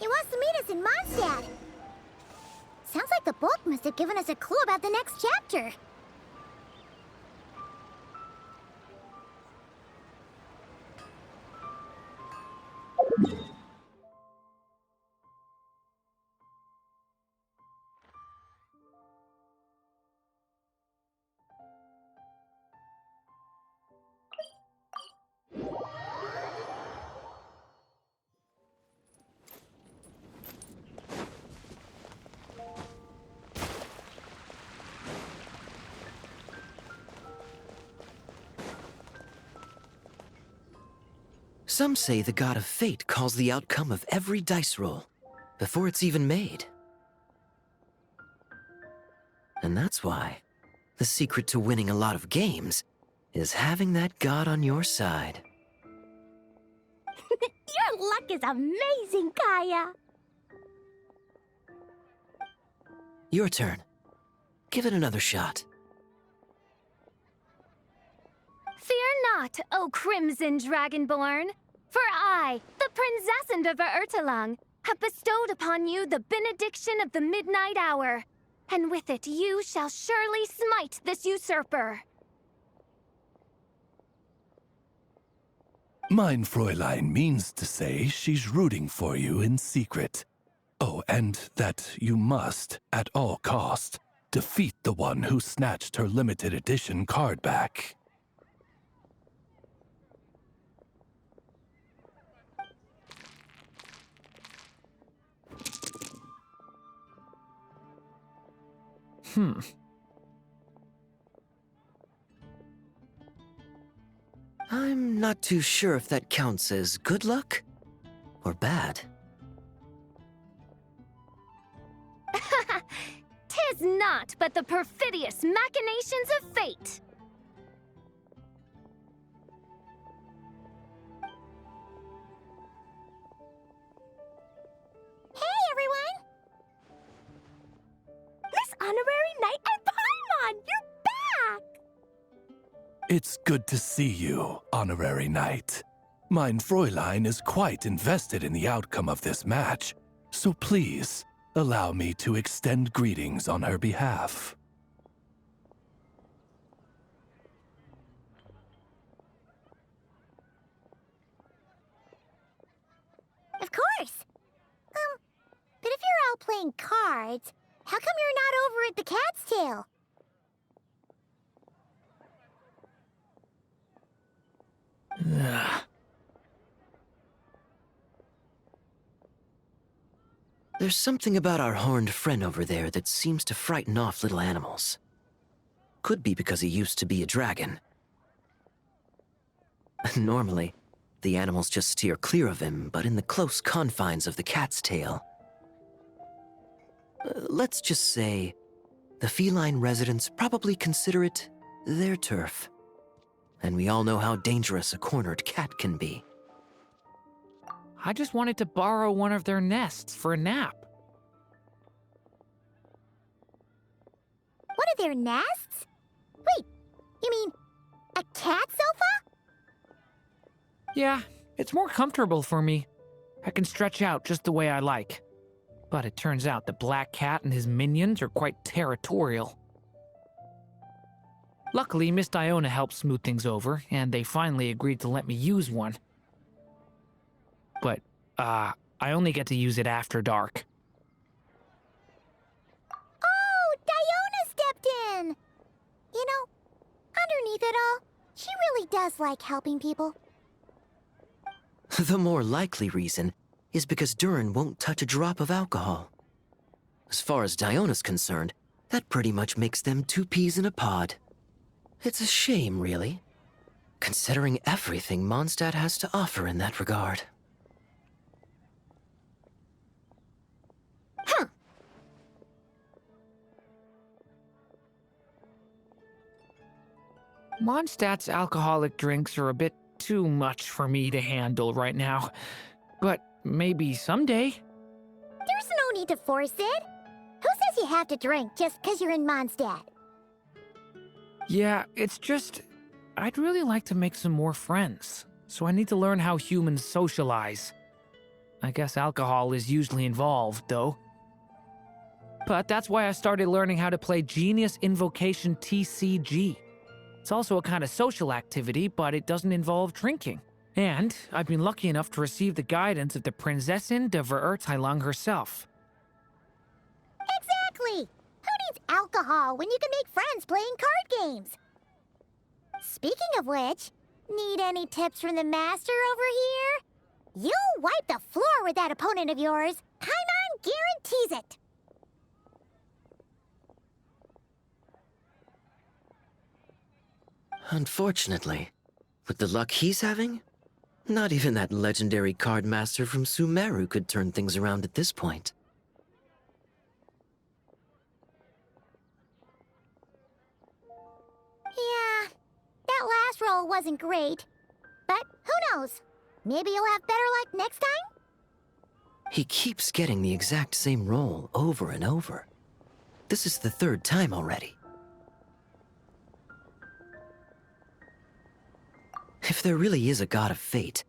He wants to meet us in Mondstadt. Sounds like the book must have given us a clue about the next chapter. Some say the god of fate calls the outcome of every dice roll before it's even made. And that's why the secret to winning a lot of games is having that god on your side. Your luck is amazing, Kaya. Your turn. Give it another shot. Fear not, O Crimson Dragonborn, for I, the Princess of Ertelung, have bestowed upon you the benediction of the midnight hour, and with it you shall surely smite this usurper. Mein Fräulein means to say she's rooting for you in secret. Oh, and that you must, at all cost, defeat the one who snatched her limited edition card back. I'm not too sure if that counts as good luck or bad. Tis not but the perfidious machinations of fate. Hey, everyone! Miss Honorary Knight and Paimon, you're back! It's good to see you, Honorary Knight. Mein Fräulein is quite invested in the outcome of this match, so please, allow me to extend greetings on her behalf. Of course! But if you're out playing cards, how come you're not over at the Cat's Tail? There's something about our horned friend over there that seems to frighten off little animals. Could be because he used to be a dragon. Normally, the animals just steer clear of him, but in the close confines of the Cat's Tail, let's just say, the feline residents probably consider it their turf. And we all know how dangerous a cornered cat can be. I just wanted to borrow one of their nests for a nap. One of their nests? Wait, you mean a cat sofa? Yeah, it's more comfortable for me. I can stretch out just the way I like. But it turns out the Black Cat and his minions are quite territorial. Luckily, Miss Diona helped smooth things over, and they finally agreed to let me use one. But, I only get to use it after dark. Oh, Diona stepped in! You know, underneath it all, she really does like helping people. The more likely reason is because Durin won't touch a drop of alcohol. As far as Diona's concerned, that pretty much makes them two peas in a pod. It's a shame, really, considering everything Mondstadt has to offer in that regard. Mondstadt's alcoholic drinks are a bit too much for me to handle right now. But maybe someday. There's no need to force it. Who says you have to drink just because you're in Mondstadt? Yeah, it's just... I'd really like to make some more friends. So I need to learn how humans socialize. I guess alcohol is usually involved, though. But that's why I started learning how to play Genius Invocation TCG. It's also a kind of social activity, but it doesn't involve drinking. And I've been lucky enough to receive the guidance of the Prinzessin de Verurteilung herself. Exactly! Who needs alcohol when you can make friends playing card games? Speaking of which, need any tips from the master over here? You'll wipe the floor with that opponent of yours. Paimon guarantees it. Unfortunately, with the luck he's having, not even that legendary card master from Sumeru could turn things around at this point. Yeah, that last roll wasn't great. But who knows? Maybe you'll have better luck next time? He keeps getting the exact same roll over and over. This is the third time already. If there really is a god of fate,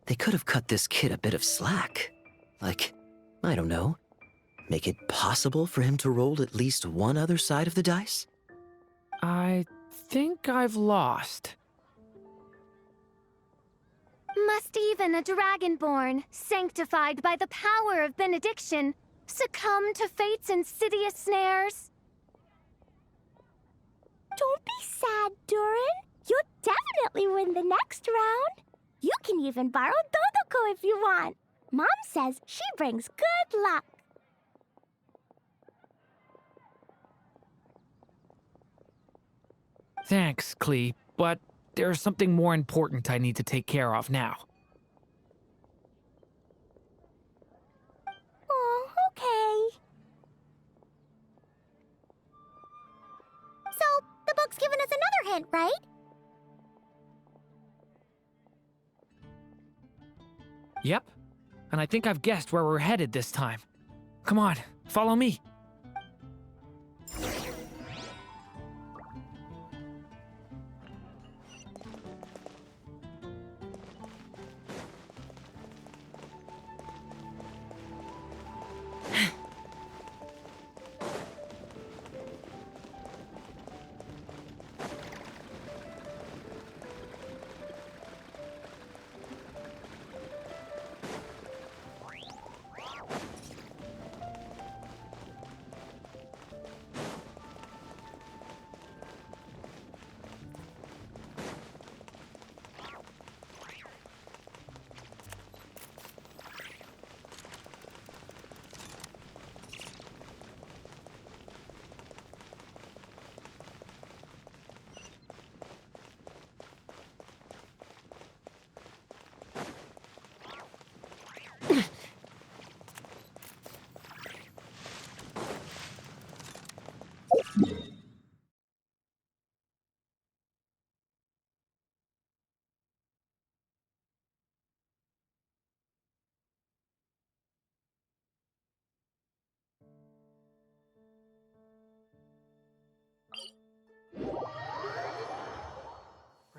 they could have cut this kid a bit of slack. Like, I don't know, make it possible for him to roll at least one other side of the dice? I think I've lost. Must even a dragonborn, sanctified by the power of benediction, succumb to fate's insidious snares? Don't be sad, Durin. You'll definitely win the next round. You can even borrow Dodoko if you want. Mom says she brings good luck. Thanks, Klee, but there's something more important I need to take care of now. Oh, okay. So, the book's given us another hint, right? Yep, and I think I've guessed where we're headed this time. Come on, follow me.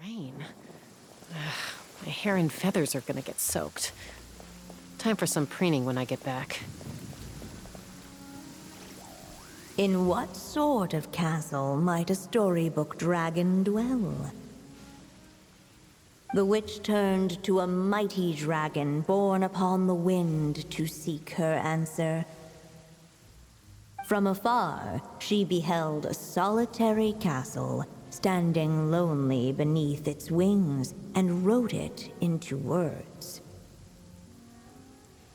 Rain? My hair and feathers are gonna get soaked. Time for some preening when I get back. In what sort of castle might a storybook dragon dwell? The witch turned to a mighty dragon born upon the wind to seek her answer. From afar, she beheld a solitary castle, standing lonely beneath its wings, and wrote it into words.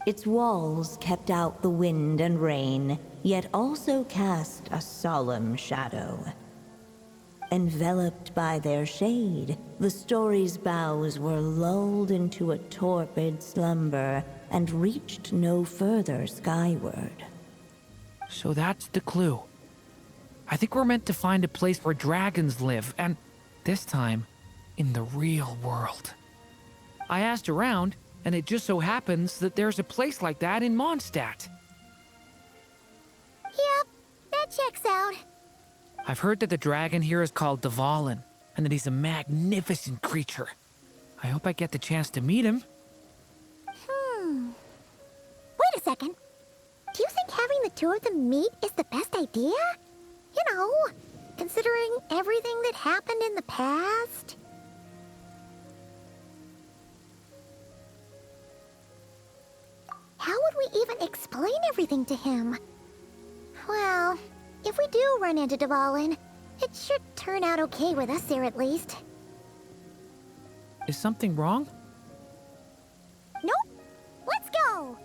Its walls kept out the wind and rain, yet also cast a solemn shadow. Enveloped by their shade, the story's boughs were lulled into a torpid slumber and reached no further skyward. So that's the clue. I think we're meant to find a place where dragons live, and this time, in the real world. I asked around, and it just so happens that there's a place like that in Mondstadt. Yep, that checks out. I've heard that the dragon here is called Dvalin, and that he's a magnificent creature. I hope I get the chance to meet him. two of them meet is the best idea? You know, considering everything that happened in the past. How would we even explain everything to him? Well, if we do run into Dvalin, it should turn out okay with us there at least. Is something wrong? Nope. Let's go!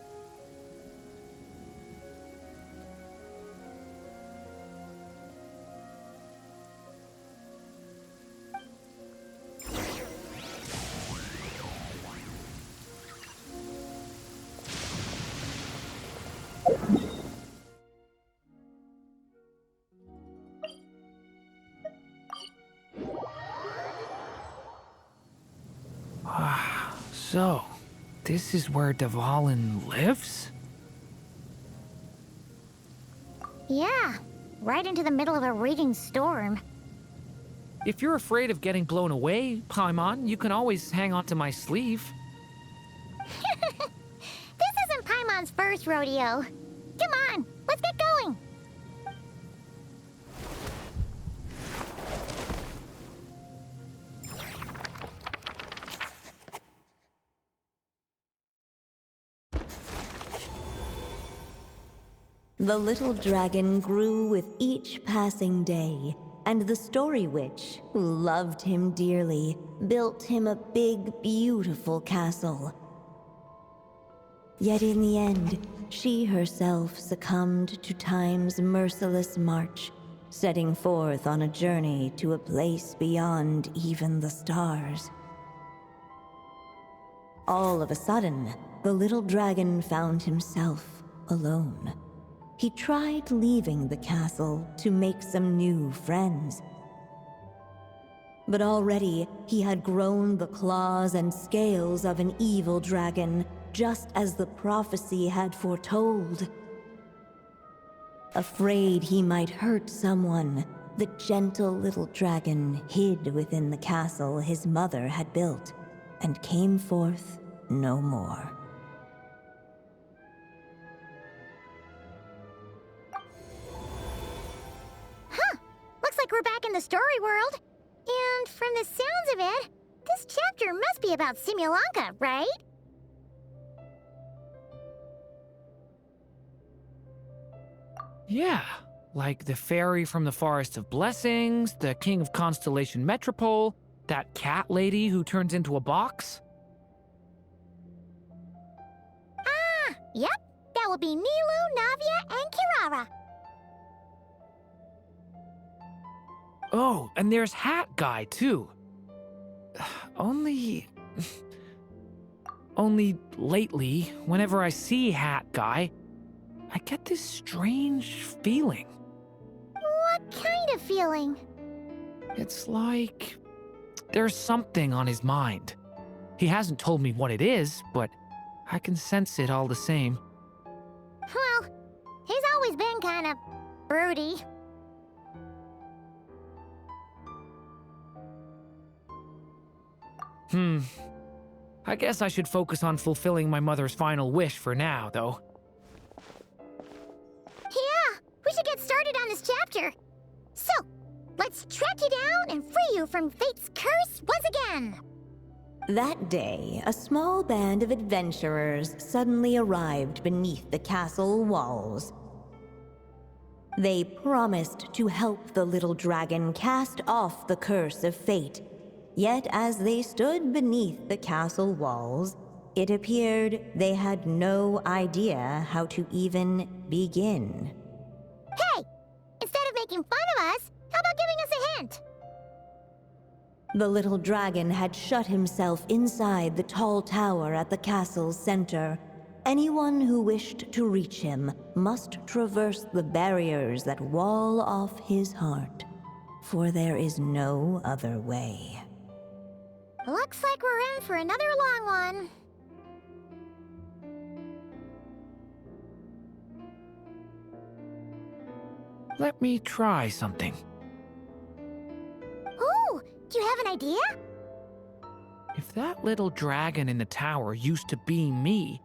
So, this is where Dvalin lives? Yeah, right into the middle of a raging storm. If you're afraid of getting blown away, Paimon, you can always hang onto my sleeve. This isn't Paimon's first rodeo. Come on, let's get going. The little dragon grew with each passing day, and the Story Witch, who loved him dearly, built him a big, beautiful castle. Yet in the end, she herself succumbed to time's merciless march, setting forth on a journey to a place beyond even the stars. All of a sudden, the little dragon found himself alone. He tried leaving the castle to make some new friends. But already he had grown the claws and scales of an evil dragon, just as the prophecy had foretold. Afraid he might hurt someone, the gentle little dragon hid within the castle his mother had built, and came forth no more. Looks like we're back in the story world. And from the sounds of it, this chapter must be about Simulanka, right? Yeah, like the fairy from the Forest of Blessings, the king of Constellation Metropole, that cat lady who turns into a box. Ah, yep. That will be Nilu, Navia, and Kirara. Oh, and there's Hat Guy, too. Only lately, whenever I see Hat Guy, I get this strange feeling. What kind of feeling? It's like there's something on his mind. He hasn't told me what it is, but I can sense it all the same. Well, he's always been kind of broody. I guess I should focus on fulfilling my mother's final wish for now, though. Yeah, we should get started on this chapter. So, let's track you down and free you from fate's curse once again. That day, a small band of adventurers suddenly arrived beneath the castle walls. They promised to help the little dragon cast off the curse of fate. Yet as they stood beneath the castle walls, it appeared they had no idea how to even begin. Hey! Instead of making fun of us, how about giving us a hint? The little dragon had shut himself inside the tall tower at the castle's center. Anyone who wished to reach him must traverse the barriers that wall off his heart, for there is no other way. Looks like we're in for another long one. Let me try something. Ooh, do you have an idea? If that little dragon in the tower used to be me,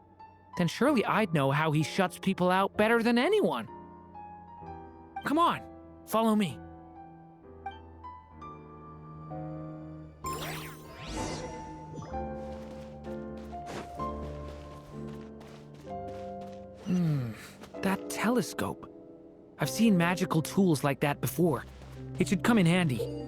then surely I'd know how he shuts people out better than anyone. Come on, follow me. That telescope. I've seen magical tools like that before. It should come in handy.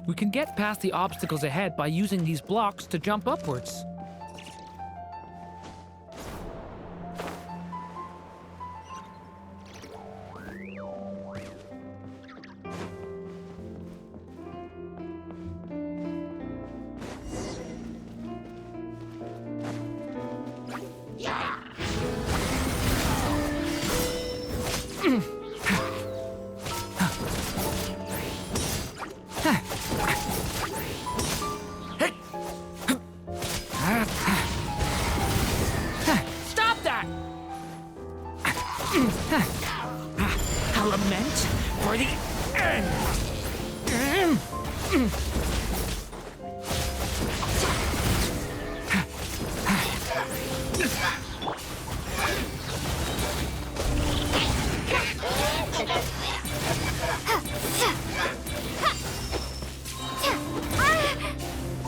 We can get past the obstacles ahead by using these blocks to jump upwards. Stop that! A lament for the end!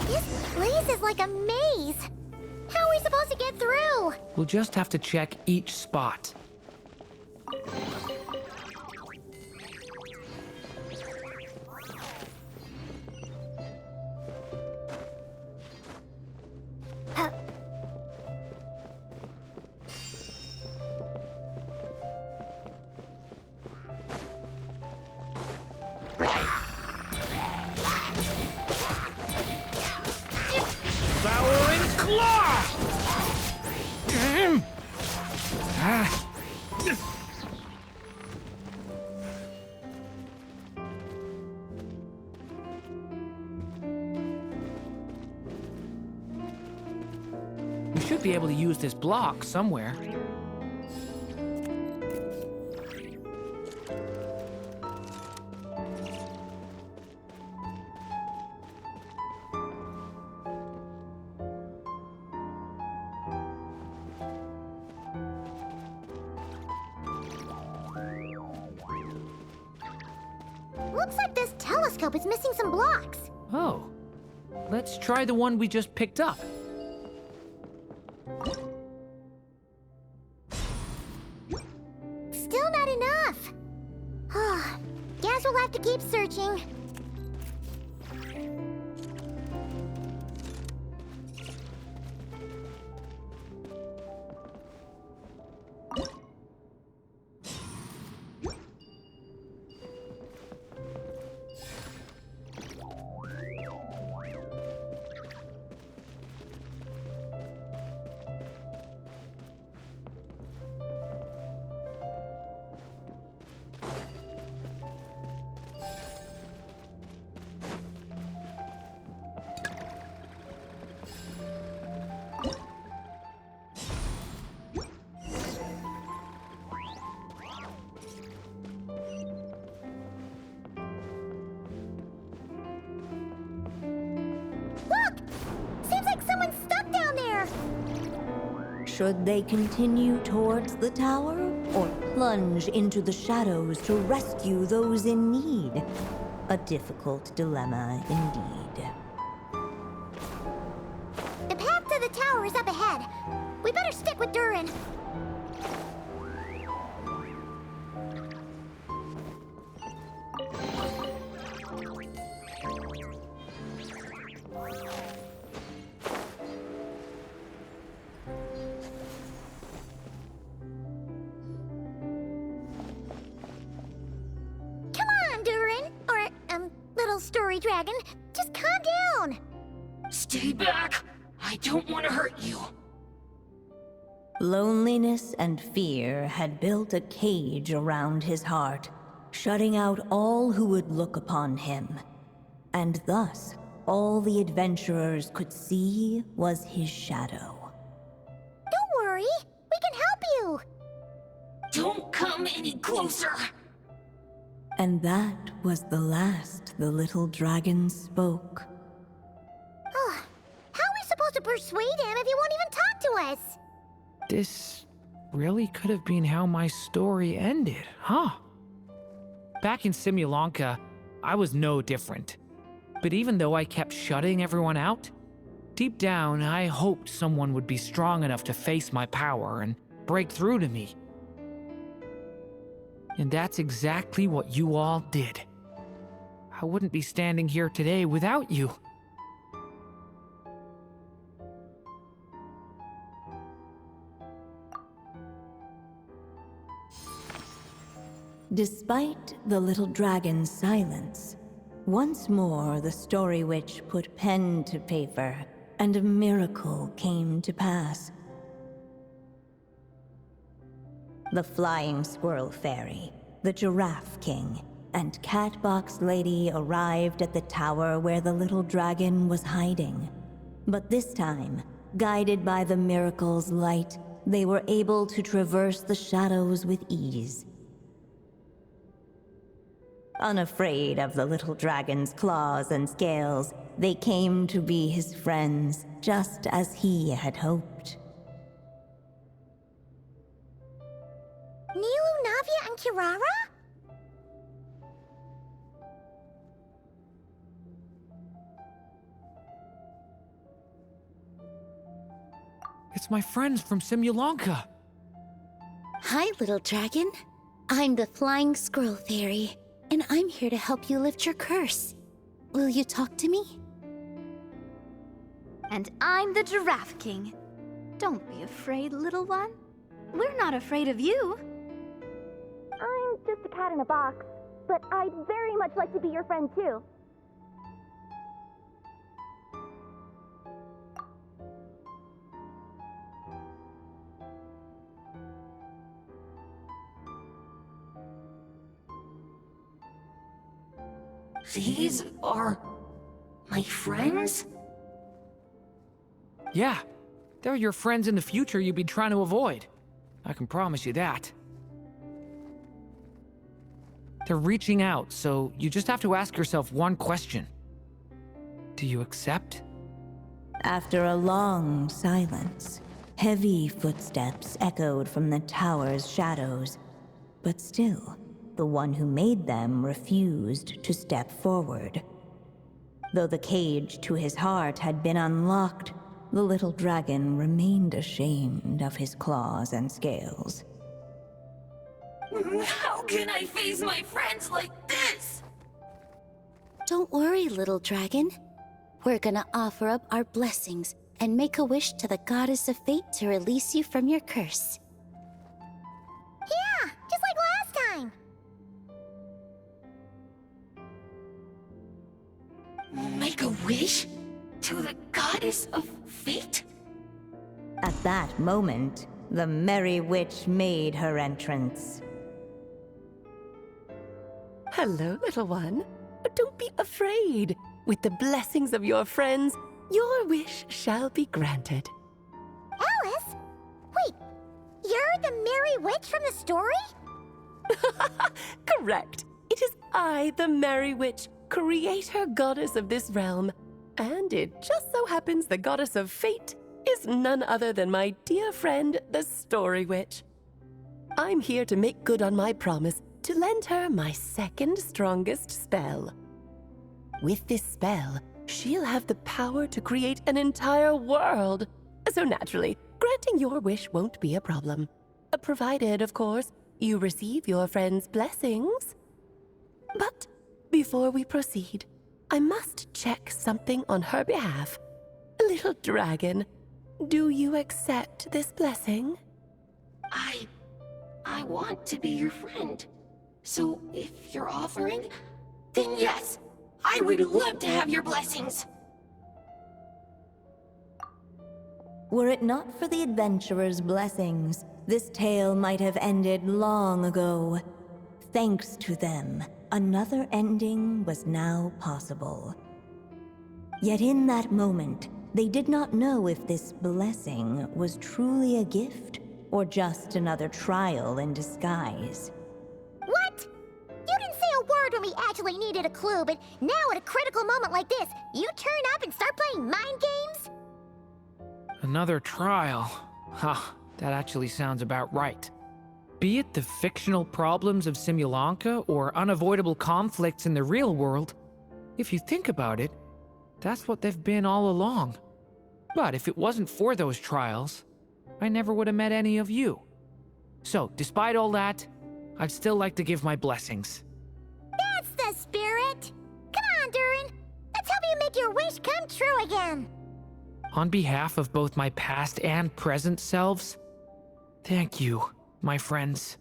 This place is like a maze. How are we supposed to get through? We'll just have to check each spot. Devouring claw! We should be able to use this block somewhere. Looks like this telescope is missing some blocks. Oh. Let's try the one we just picked up. Still not enough. Guess we'll have to keep searching. Should they continue towards the tower, or plunge into the shadows to rescue those in need? A difficult dilemma indeed. The path to the tower is up ahead. We better stick with Durin. Come on, Durin. Or, little story dragon. Just calm down. Stay back! I don't want to hurt you. Loneliness and fear had built a cage around his heart, shutting out all who would look upon him. And thus, all the adventurers could see was his shadow. Don't worry. We can help you. Don't come any closer! And that was the last the little dragon spoke. How are we supposed to persuade him if he won't even talk to us? This really could have been how my story ended, huh? Back in Simulanka, I was no different. But even though I kept shutting everyone out, deep down I hoped someone would be strong enough to face my power and break through to me. And that's exactly what you all did. I wouldn't be standing here today without you. Despite the little dragon's silence, once more the story witch put pen to paper, and a miracle came to pass. The flying squirrel fairy, the giraffe king, and Catbox Lady arrived at the tower where the little dragon was hiding. But this time, guided by the miracle's light, they were able to traverse the shadows with ease. Unafraid of the little dragon's claws and scales, they came to be his friends, just as he had hoped. Nilu, Navia, and Kirara? It's my friends from Simulanka. Hi, little dragon. I'm the Flying Squirrel Fairy, and I'm here to help you lift your curse. Will you talk to me? And I'm the Giraffe King. Don't be afraid, little one. We're not afraid of you. I'm just a cat in a box, but I'd very much like to be your friend too. These are my friends? Yeah, they're your friends in the future you've been trying to avoid. I can promise you that. They're reaching out, so you just have to ask yourself one question. Do you accept? After a long silence, heavy footsteps echoed from the tower's shadows. But still, the one who made them refused to step forward. Though the cage to his heart had been unlocked, the little dragon remained ashamed of his claws and scales. How can I face my friends like this? Don't worry, little dragon. We're gonna offer up our blessings and make a wish to the goddess of fate to release you from your curse. Yeah, just like last time. Make a wish? To the goddess of fate? At that moment, the merry witch made her entrance. Hello, little one. Don't be afraid. With the blessings of your friends, your wish shall be granted. Alice? Wait, you're the Merry Witch from the story? Correct. It is I, the Merry Witch, creator goddess of this realm. And it just so happens the goddess of fate is none other than my dear friend, the Story Witch. I'm here to make good on my promise to lend her my second strongest spell. With this spell, she'll have the power to create an entire world. So naturally, granting your wish won't be a problem. Provided, of course, you receive your friend's blessings. But before we proceed, I must check something on her behalf. Little dragon, do you accept this blessing? I want to be your friend. So if you're offering, then yes, I would love to have your blessings. Were it not for the adventurer's blessings, this tale might have ended long ago. Thanks to them, another ending was now possible. Yet in that moment, they did not know if this blessing was truly a gift or just another trial in disguise. What? You didn't say a word when we actually needed a clue, but now at a critical moment like this, you turn up and start playing mind games? Another trial. Ha, that actually sounds about right. Be it the fictional problems of Simulanka or unavoidable conflicts in the real world, if you think about it, that's what they've been all along. But if it wasn't for those trials, I never would have met any of you. So, despite all that, I'd still like to give my blessings. That's the spirit! Come on, Durin! Let's help you make your wish come true again! On behalf of both my past and present selves, thank you, my friends.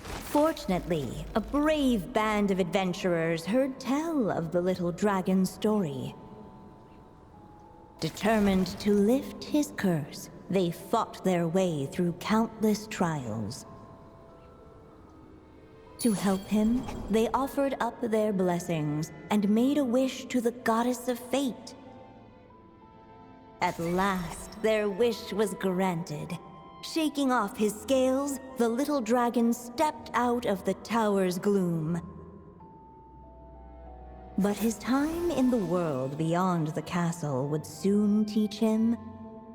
Fortunately, a brave band of adventurers heard tell of the little dragon's story. Determined to lift his curse, they fought their way through countless trials. To help him, they offered up their blessings and made a wish to the goddess of fate. At last, their wish was granted. Shaking off his scales, the little dragon stepped out of the tower's gloom. But his time in the world beyond the castle would soon teach him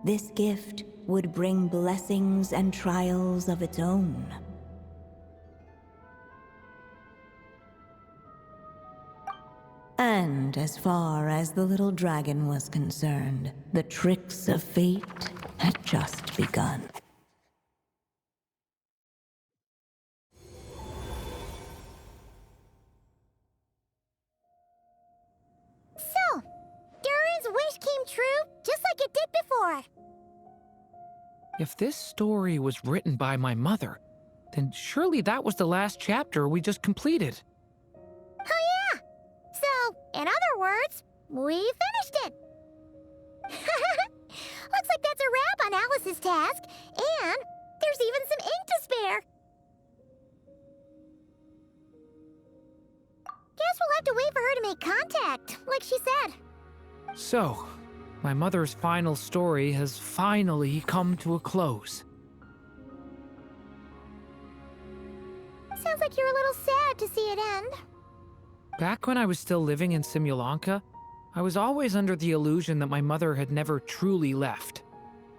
this gift would bring blessings and trials of its own. And as far as the little dragon was concerned, the tricks of fate had just begun. So, Durin's wish came true, just like it did before. If this story was written by my mother, then surely that was the last chapter we just completed. Oh yeah! So, in other words, we finished it! Looks like that's a wrap on Alice's task, and there's even some ink to spare. Guess we'll have to wait for her to make contact, like she said. So, my mother's final story has finally come to a close. Sounds like you're a little sad to see it end. Back when I was still living in Simulanka, I was always under the illusion that my mother had never truly left.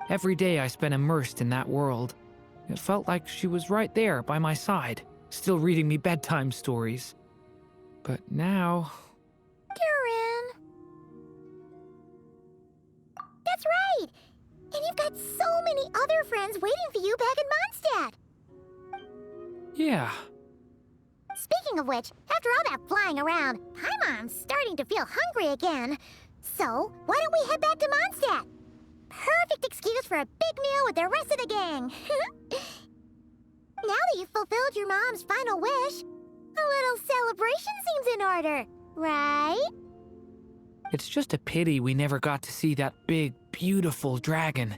Every day I spent immersed in that world. It felt like she was right there by my side, still reading me bedtime stories. But now... Durin! That's right! And you've got so many other friends waiting for you back in Mondstadt! Yeah. Speaking of which, after all that flying around, Paimon's starting to feel hungry again. So, why don't we head back to Mondstadt? Perfect excuse for a big meal with the rest of the gang. Now that you've fulfilled your mom's final wish, a little celebration seems in order, right? It's just a pity we never got to see that big, beautiful dragon.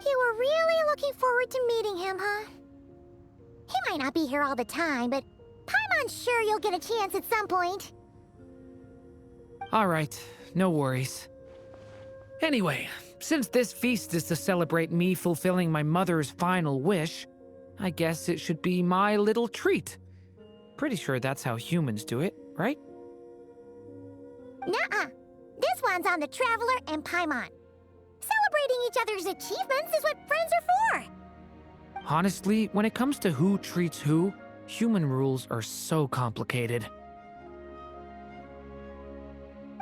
You were really looking forward to meeting him, huh? He might not be here all the time, but Paimon's sure you'll get a chance at some point. Alright, no worries. Anyway, since this feast is to celebrate me fulfilling my mother's final wish, I guess it should be my little treat. Pretty sure that's how humans do it, right? Nuh-uh. This ones on the Traveler and Paimon. Celebrating each other's achievements is what friends are for. Honestly, when it comes to who treats who, human rules are so complicated.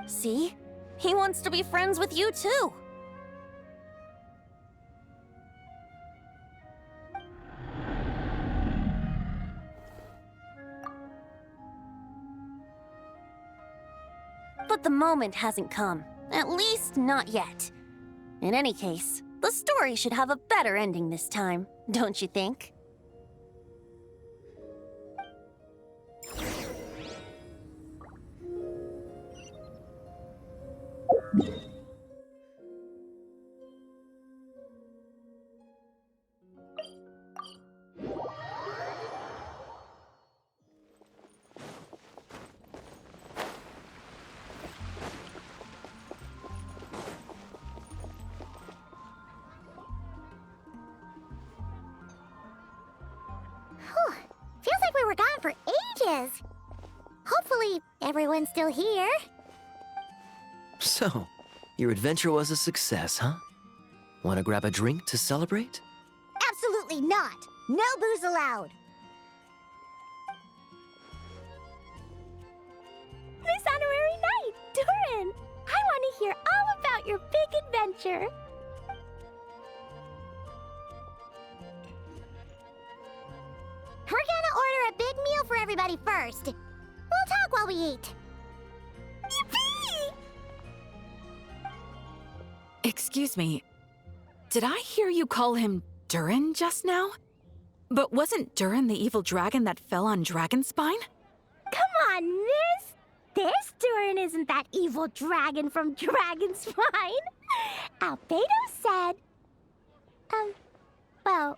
See? He wants to be friends with you, too. But the moment hasn't come. At least, not yet. In any case, the story should have a better ending this time, don't you think? Feels like we were gone for ages. Hopefully, everyone's still here. So, your adventure was a success, huh? Want to grab a drink to celebrate? Absolutely not. No booze allowed. This honorary knight, Durin! I want to hear all about your big adventure. We're gonna order a big meal for everybody first. We'll talk while we eat. Yippee! Excuse me. Did I hear you call him Durin just now? But wasn't Durin the evil dragon that fell on Dragonspine? Come on, miss! This Durin isn't that evil dragon from Dragonspine. Albedo said... well,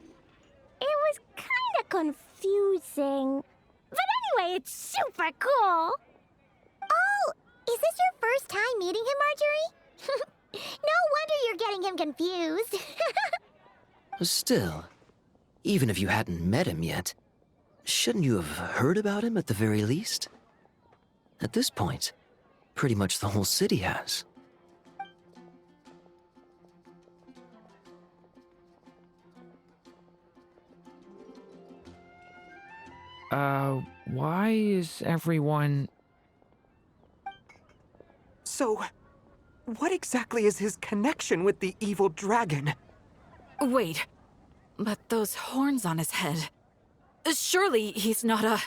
it was kinda confusing. But anyway, it's super cool. Oh, is this your first time meeting him, Marjorie? No wonder you're getting him confused. Still, even if you hadn't met him yet, shouldn't you have heard about him at the very least? At this point, pretty much the whole city has. Why is everyone... So, what exactly is his connection with the evil dragon? Wait, but those horns on his head. Surely he's not a...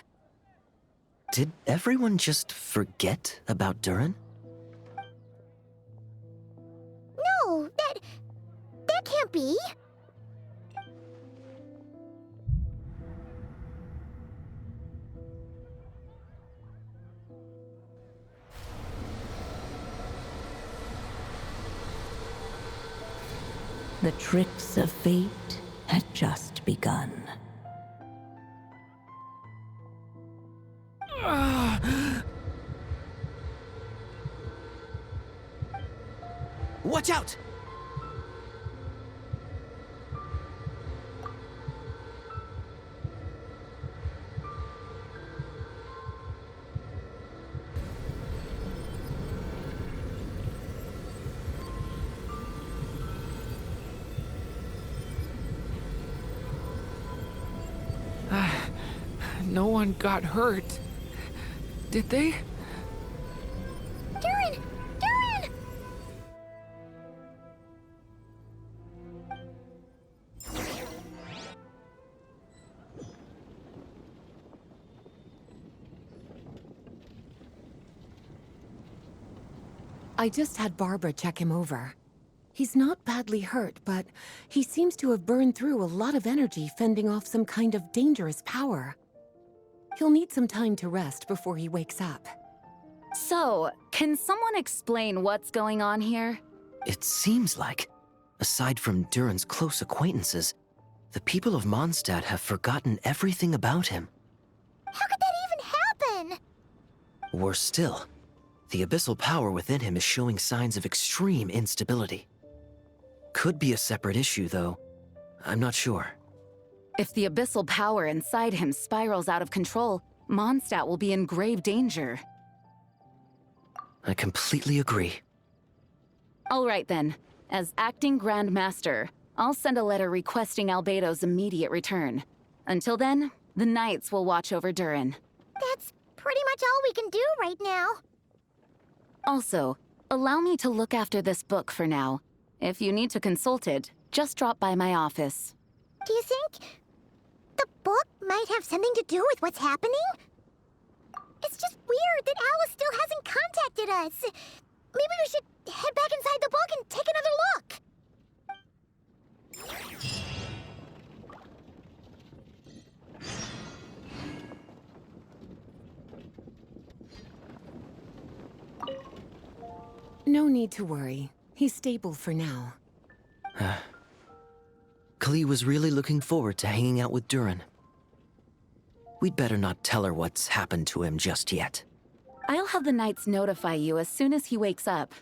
Did everyone just forget about Durin? No, that can't be. The tricks of fate had just begun. Watch out! No one got hurt. Did they? Durin! Durin! I just had Barbara check him over. He's not badly hurt, but he seems to have burned through a lot of energy fending off some kind of dangerous power. He'll need some time to rest before he wakes up. So, can someone explain what's going on here? It seems like, aside from Durin's close acquaintances, the people of Mondstadt have forgotten everything about him. How could that even happen? Worse still, the abyssal power within him is showing signs of extreme instability. Could be a separate issue, though. I'm not sure. If the abyssal power inside him spirals out of control, Mondstadt will be in grave danger. I completely agree. All right then. As acting Grand Master, I'll send a letter requesting Albedo's immediate return. Until then, the Knights will watch over Durin. That's pretty much all we can do right now. Also, allow me to look after this book for now. If you need to consult it, just drop by my office. Do you think the book might have something to do with what's happening? It's just weird that Alice still hasn't contacted us. Maybe we should head back inside the book and take another look. No need to worry. He's stable for now. Klee was really looking forward to hanging out with Durin. We'd better not tell her what's happened to him just yet. I'll have the Knights notify you as soon as he wakes up.